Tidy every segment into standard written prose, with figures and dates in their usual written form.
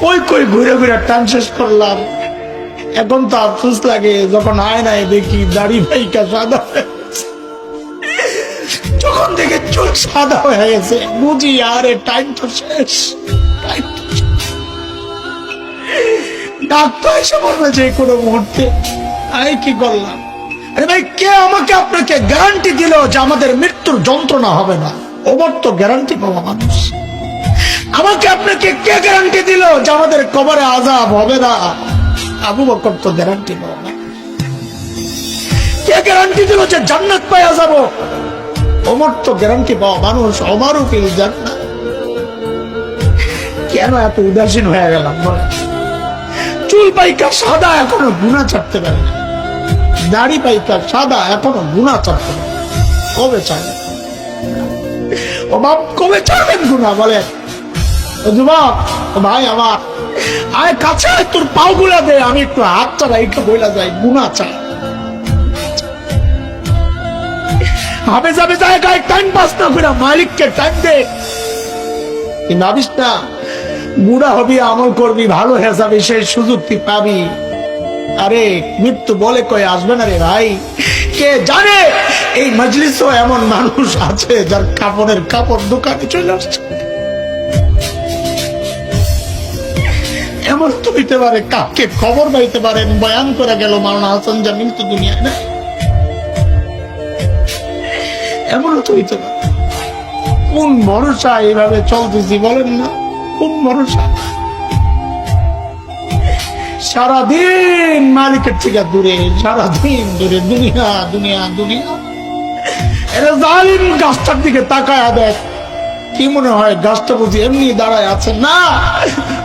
কই কই ঘুরে ঘুরে টান শেষ করলাম। এখন তো আফসোস লাগে যখন আয়নায় দেখি দাড়ি ভাইকা সাদা হয়ে গেছে। যখন দেখে চুল সাদা হয়ে গেছে বুঝি আরে টাইম তো শেষ, টাইম তো শেষ। ডাক্তার এসে বলবে যে কোনো মুহূর্তে। আমি কি করলাম? আরে ভাই, কে আমাকে আপনাকে গ্যারান্টি দিল যে আমাদের মৃত্যুর যন্ত্রণা হবে না? ওমর তো গ্যারান্টি পাওয়া মানুষ। আমাকে আপনাকে কে গ্যারান্টি দিল যে আমাদের কবরে আযাব হবে না? আবু বকর তো গ্যারান্টি পাওয়া না। কে গ্যারান্টি দিল যে জান্নাত পাওয়া যাব? ওমর তো গ্যারান্টি পাওয়া মানুষ। ওমরও ফিল জান্নাত। কেন এত উদাসীন হয়ে গেলাম? চুল পাইকা সাদা এখনো গুনাহ ছাড়তে পারে না, দাড়ি পাইকা সাদা এখনো গুনাহ ছাড়তে পারে। কবে ছাড়বেন? ও বাপ, কবে ছাড়বেন গুনাহ বলেন? ও যুবক, ও ভাই আমার, আয় কাছে আয়, তোর পাও গুলা দে, আমি একটু হাত চালা একটু বইলা যাই, গুনাহ ছাড়। হাবে যাবে জায়গায় টাইম পাস না করে মালিককে টাইম দে। তুই ভাবিস না বুড়া হবি, আমল করবি, ভালো হয়ে যাবে, সেই সুযোগ তুই পাবি। আরে মৃত্যু বলে কয়ে আসবে না রে ভাই। কে জানে এই মজলিসও এমন মানুষ আছে যার কাপড়ের কাপড় দোকানে চলে আসছে। এমন তো হইতে পারে কাকে খবর পাইতে পারেন বয়ান করে গেল মাওলানা হাসান জামিল তো দুনিয়ায় না। এমনও তো হইতে পারে। কোন ভরসা এইভাবে চলতেছি বলেন না? কোন ভরসা? সারাদিন মালিকের থেকে দূরে, সারাদিন দূরে, দুনিয়া দুনিয়া দুনিয়া। এরা জালিম গাছটার দিকে তাকায় দেখ, কি মনে হয় গাছটা বুঝি এমনি দাঁড়ায় আছে? না,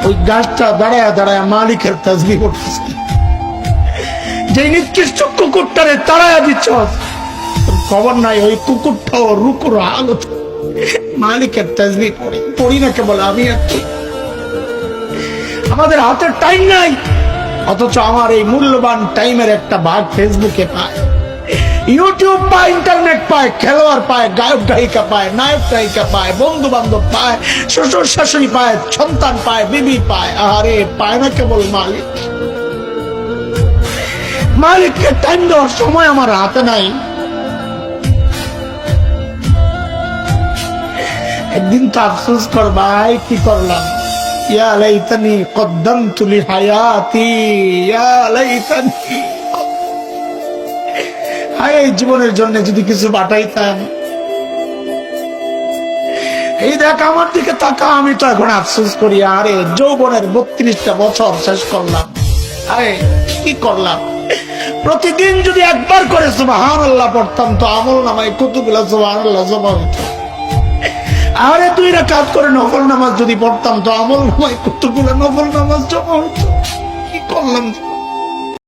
ওই গাছটা দাঁড়ায় দাঁড়ায় মালিকের তাসবিহ করতেছে। যে নিকৃষ্ট কুকুরটারে তাড়ায়া দিচ্ছ, খবর নাই ওই কুকুরটাও রুকুর হালত মালিকের তাসবিহ পড়ে। পড়ি না কেবল আমি একটু। আমাদের হাতের টাইম নাই, অথচ আমার এই মূল্যবান টাইমের একটা ভাগ ফেসবুকে পায়, ইউটিউব পায়, ইন্টারনেট পায়, খেলোয়াড় পায়, গায়ক গায়িকা পায়, নায়ক গায়িকা পায়, বন্ধু বান্ধব পায়, শ্বশুর শাশুড়ি পায়, সন্তান পায়, বিবি পায়। আরে পায় না কেবল মালিক। মালিককে টাইম দেওয়ার সময় আমার হাতে নাই। একদিন তো আফসোস কর ভাই, কি করলাম? ইয়া লাইতানি কদ্দামতু লিহায়াতি, ইয়া লাইতানি। হায়, এই জীবনের জন্য যদি কিছু পাঠাইতাম। এই দেখ আমার দিকে তাকা, আমি তো এখন আফসোস করি। আরে যৌবনের 32টা বছর শেষ করলাম। আরে কি করলাম? প্রতিদিন যদি একবার করে সুবহানাল্লাহ পড়তাম তো আমল নামায় কতগুলো সুবহানাল্লাহ জমা হতো। আরে 2 রাকাত করে নফল নামাজ যদি পড়তাম তো আমল নামায় কতগুলো নফল নামাজ জমা হতো। কি করলাম?